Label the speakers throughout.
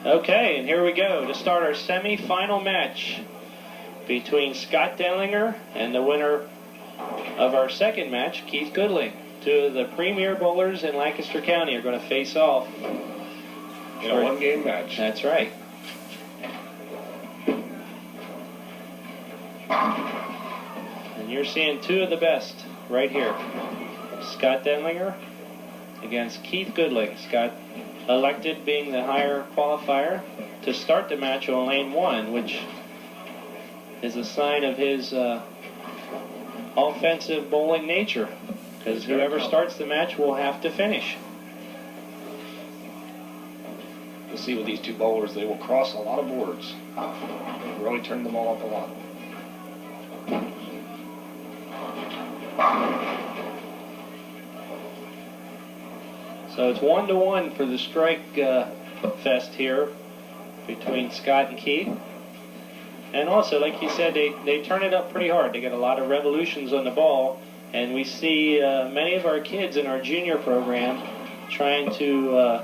Speaker 1: Okay, and here we go to start our semi-final match between Scott Denlinger and the winner of our second match, Keith Goodling. Two of the premier bowlers in Lancaster County are going to face off
Speaker 2: in a one-game match.
Speaker 1: That's right. And you're seeing two of the best right here. Scott Denlinger against Keith Goodling. Scott elected, being the higher qualifier, to start the match on lane 1, which is a sign of his offensive bowling nature, because whoever starts the match will have to finish.
Speaker 2: You'll see with these two bowlers, they will cross a lot of boards. Really turn the ball up a lot.
Speaker 1: So it's 1-1 for the strike fest here between Scott and Keith. And also, like you said, they turn it up pretty hard. They get a lot of revolutions on the ball, and we see many of our kids in our junior program trying to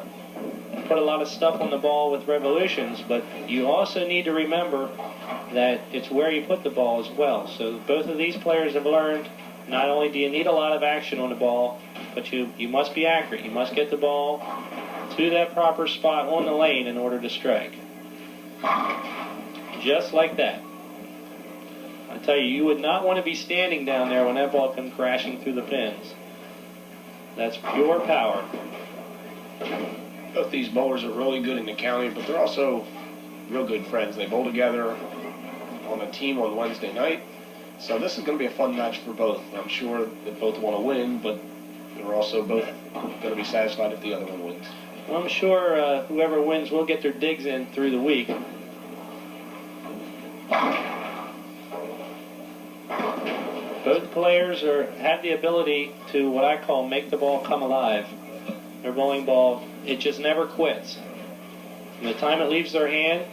Speaker 1: put a lot of stuff on the ball with revolutions, but you also need to remember that it's where you put the ball as well. So both of these players have learned not only do you need a lot of action on the ball, but you must be accurate. You must get the ball to that proper spot on the lane in order to strike. Just like that. I tell you, you would not want to be standing down there when that ball comes crashing through the pins. That's pure power.
Speaker 2: Both these bowlers are really good in the county, but they're also real good friends. They bowl together on a team on Wednesday night. So this is going to be a fun match for both. I'm sure that both want to win, but they're also both going to be satisfied if the other one wins.
Speaker 1: Well, I'm sure whoever wins will get their digs in through the week. Both players have the ability to, what I call, make the ball come alive. Their bowling ball, it just never quits. From the time it leaves their hand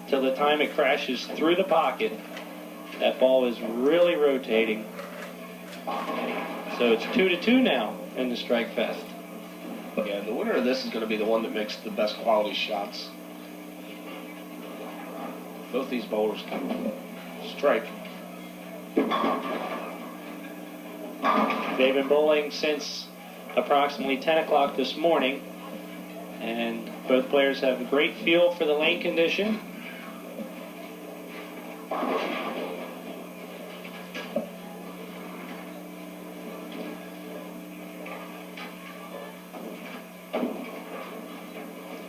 Speaker 1: till the time it crashes through the pocket, that ball is really rotating. So it's 2-2 now in the Strike Fest.
Speaker 2: Yeah, the winner of this is going to be the one that makes the best quality shots. Both these bowlers can strike.
Speaker 1: They've been bowling since approximately 10 o'clock this morning, and both players have a great feel for the lane condition.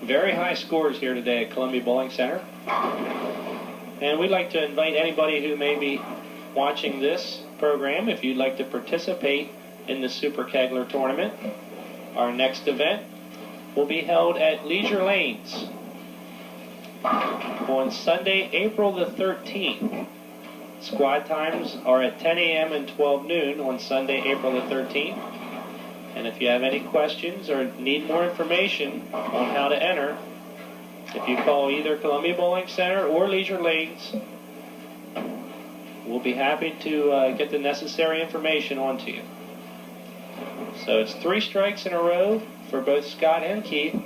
Speaker 1: Very high scores here today at Columbia Bowling Center. And we'd like to invite anybody who may be watching this program, if you'd like to participate in the Super Kegler tournament. Our next event will be held at Leisure Lanes on Sunday, April the 13th. Squad times are at 10 a.m. and 12 noon on Sunday, April the 13th. And if you have any questions or need more information on how to enter, if you call either Columbia Bowling Center or Leisure Lanes, we'll be happy to get the necessary information onto you. So it's 3 strikes in a row for both Scott and Keith.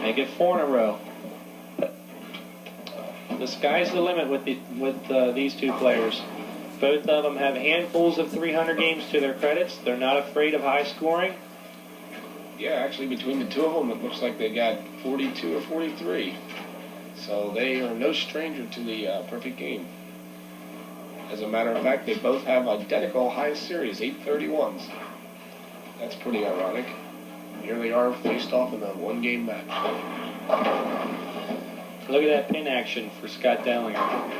Speaker 1: Make it 4 in a row. The sky's the limit with these two players. Both of them have handfuls of 300 games to their credits. They're not afraid of high scoring.
Speaker 2: Yeah, actually between the two of them, it looks like they got 42 or 43. So they are no stranger to the perfect game. As a matter of fact, they both have identical high series, 831s. That's pretty ironic. Here they are faced off in a one-game match.
Speaker 1: Look at that pin action for Scott Denlinger.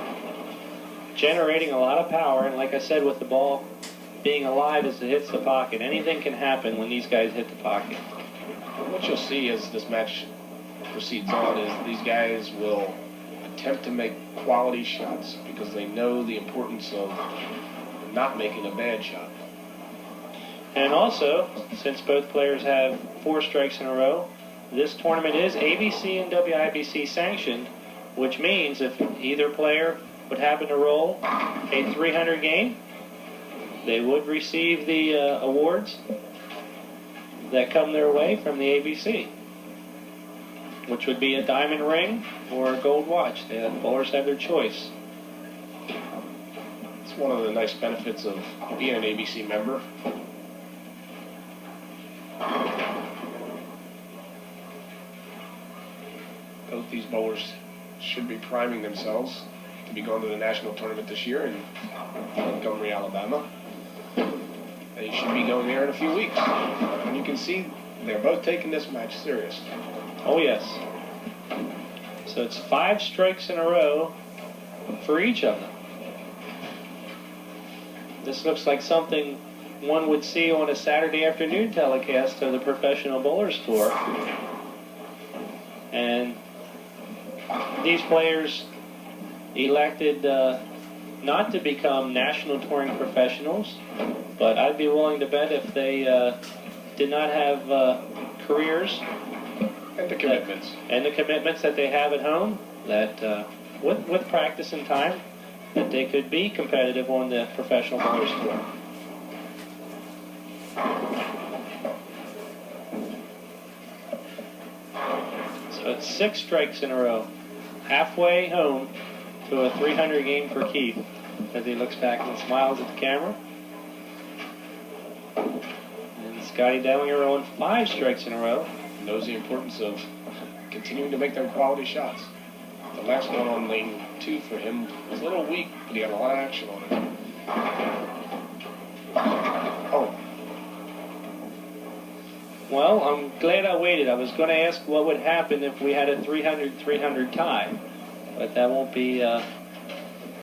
Speaker 1: Generating a lot of power, and like I said, with the ball being alive as it hits the pocket, anything can happen when these guys hit the pocket.
Speaker 2: What you'll see as this match proceeds on is these guys will attempt to make quality shots because they know the importance of not making a bad shot.
Speaker 1: And also, since both players have 4 strikes in a row, this tournament is ABC and WIBC sanctioned, which means if either player would happen to roll a 300 game, they would receive the awards that come their way from the ABC, which would be a diamond ring or a gold watch. The bowlers have their choice.
Speaker 2: It's one of the nice benefits of being an ABC member. Both these bowlers should be priming themselves to be going to the national tournament this year in Montgomery, Alabama. They should be going there in a few weeks. And you can see they're both taking this match serious.
Speaker 1: Oh, yes. So it's 5 strikes in a row for each of them. This looks like something one would see on a Saturday afternoon telecast of the Professional Bowlers Tour. And these players elected not to become national touring professionals, but I'd be willing to bet if they did not have careers
Speaker 2: and the commitments
Speaker 1: that they have at home, that with practice and time, that they could be competitive on the Professional Bowlers Tour. So it's 6 strikes in a row, halfway home to a 300 game for Keith, as he looks back and smiles at the camera. And Scotty Denlinger on 5 strikes in a row.
Speaker 2: Knows the importance of continuing to make them quality shots. The last one on lane 2 for him was a little weak, but he had a lot of action on it. Oh.
Speaker 1: Well, I'm glad I waited. I was going to ask what would happen if we had a 300-300 tie, but that won't be